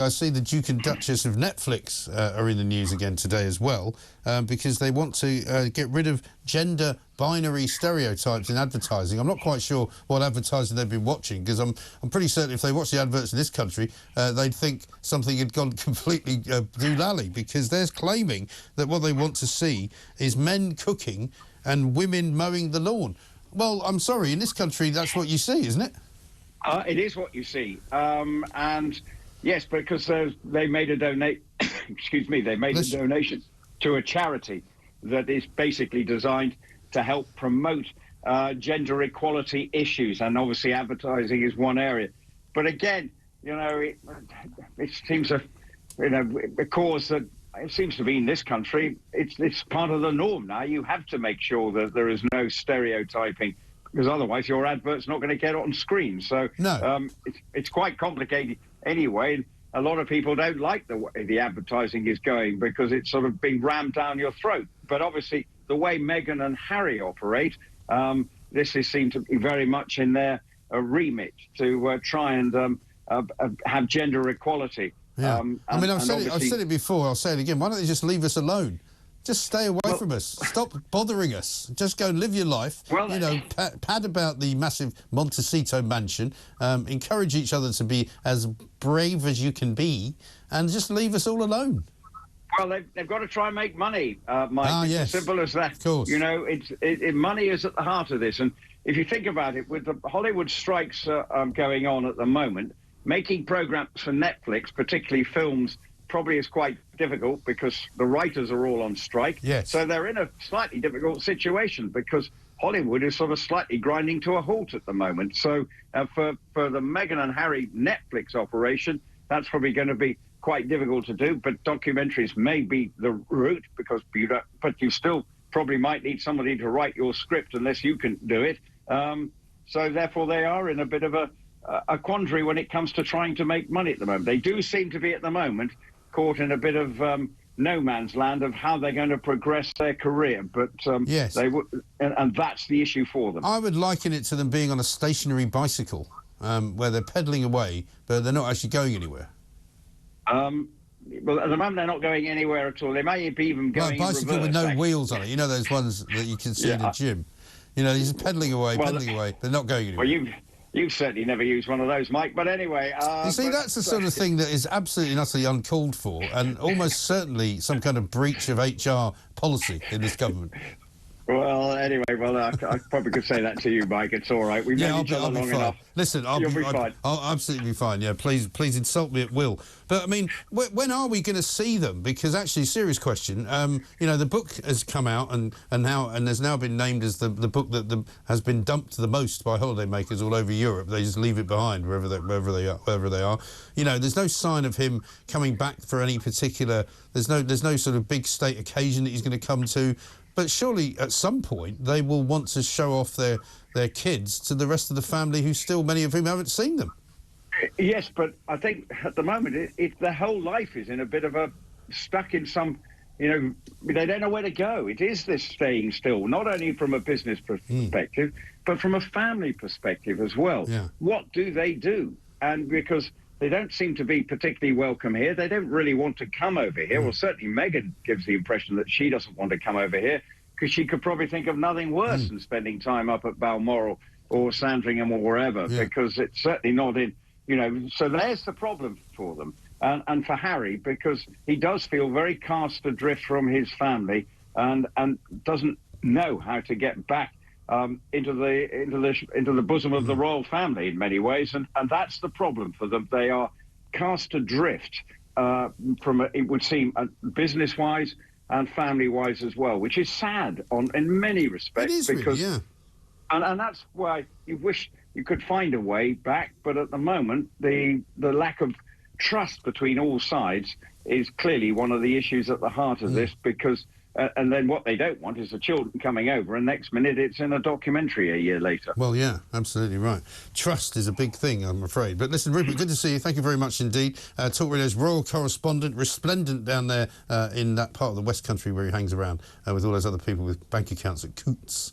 I see the Duke and Duchess of Netflix are in the news again today as well, because they want to get rid of gender binary stereotypes in advertising. I'm not quite sure what advertising they've been watching, because I'm pretty certain if they watch the adverts in this country, they'd think something had gone completely doolally, because they're claiming that what they want to see is men cooking and women mowing the lawn. Well, I'm sorry, in this country that's what you see, isn't it? It is what you see, and yes, because they made a excuse me, they made a donation to a charity that is basically designed to help promote gender equality issues, and obviously advertising is one area. But again, you know, it seems a cause that it seems to be in this country. It's part of the norm now. You have to make sure that there is no stereotyping, because otherwise your advert's not going to get on screen. So no. It's quite complicated anyway. And a lot of people don't like the way the advertising is going, because it's sort of being rammed down your throat. But obviously the way Meghan and Harry operate, this is seen to be very much in their remit to try and have gender equality. Yeah. I mean, I've said it before, I'll say it again. Why don't they just leave us alone? Just stay away from us. Stop bothering us. Just go and live your life. Well, you know, pad about the massive Montecito mansion. Encourage each other to be as brave as you can be, and just leave us all alone. Well, they've got to try and make money, Mike. It's as simple as that. Of course. You know, money is at the heart of this. And if you think about it, with the Hollywood strikes going on at the moment, making programs for Netflix, particularly films, probably is quite difficult, because the writers are all on strike. Yes. So they're in a slightly difficult situation, because Hollywood is sort of slightly grinding to a halt at the moment. So for the Meghan and Harry Netflix operation, that's probably going to be quite difficult to do. But documentaries may be the route, because you still probably might need somebody to write your script unless you can do it. So therefore they are in a bit of a quandary when it comes to trying to make money at the moment. They do seem to be at the moment caught in a bit of no man's land of how they're going to progress their career. But yes, and that's the issue for them. I would liken it to them being on a stationary bicycle, where they're pedalling away, but they're not actually going anywhere. Well, at the moment they're not going anywhere at all. They may be even going a bicycle in reverse, with no actually. wheels on it. You know those ones that you can see in the gym. You know, he's pedaling away, They're not going anywhere. Well, You've certainly never used one of those, Mike. But anyway... you see, that's the sort of thing that is absolutely and utterly uncalled for, and almost certainly some kind of breach of HR policy in this government. Well, anyway, I probably could say that to you, Mike. It's all right. We've known each other long enough. Listen, I'll be fine. I'll absolutely be fine. Yeah, please insult me at will. But I mean, when are we going to see them? Because actually, serious question. You know, the book has come out and has now been named as the book that has been dumped the most by holidaymakers all over Europe. They just leave it behind wherever they are. You know, there's no sign of him coming back for any particular. There's no sort of big state occasion that he's going to come to. But surely, at some point, they will want to show off their kids to the rest of the family, who still, many of whom haven't seen them. Yes, but I think at the moment, their whole life is in a bit of stuck in some, you know, they don't know where to go. It is this staying still, not only from a business perspective, but from a family perspective as well. Yeah. What do they do? And because they don't seem to be particularly welcome here. They don't really want to come over here. Well, certainly Meghan gives the impression that she doesn't want to come over here, because she could probably think of nothing worse than spending time up at Balmoral or Sandringham or wherever, because it's certainly not in, you know, so there's the problem for them. And for Harry, because he does feel very cast adrift from his family and doesn't know how to get back into the bosom of the royal family in many ways, and that's the problem for them. They are cast adrift it would seem, business-wise and family-wise as well, which is sad in many respects. It is because, really, and that's why you wish you could find a way back, but at the moment the lack of trust between all sides is clearly one of the issues at the heart of this, because. And then what they don't want is the children coming over, and next minute it's in a documentary a year later. Well, yeah, absolutely right. Trust is a big thing, I'm afraid. But listen, Rupert, good to see you. Thank you very much indeed. Talk Radio's royal correspondent, resplendent down there in that part of the West Country where he hangs around with all those other people with bank accounts at Coots.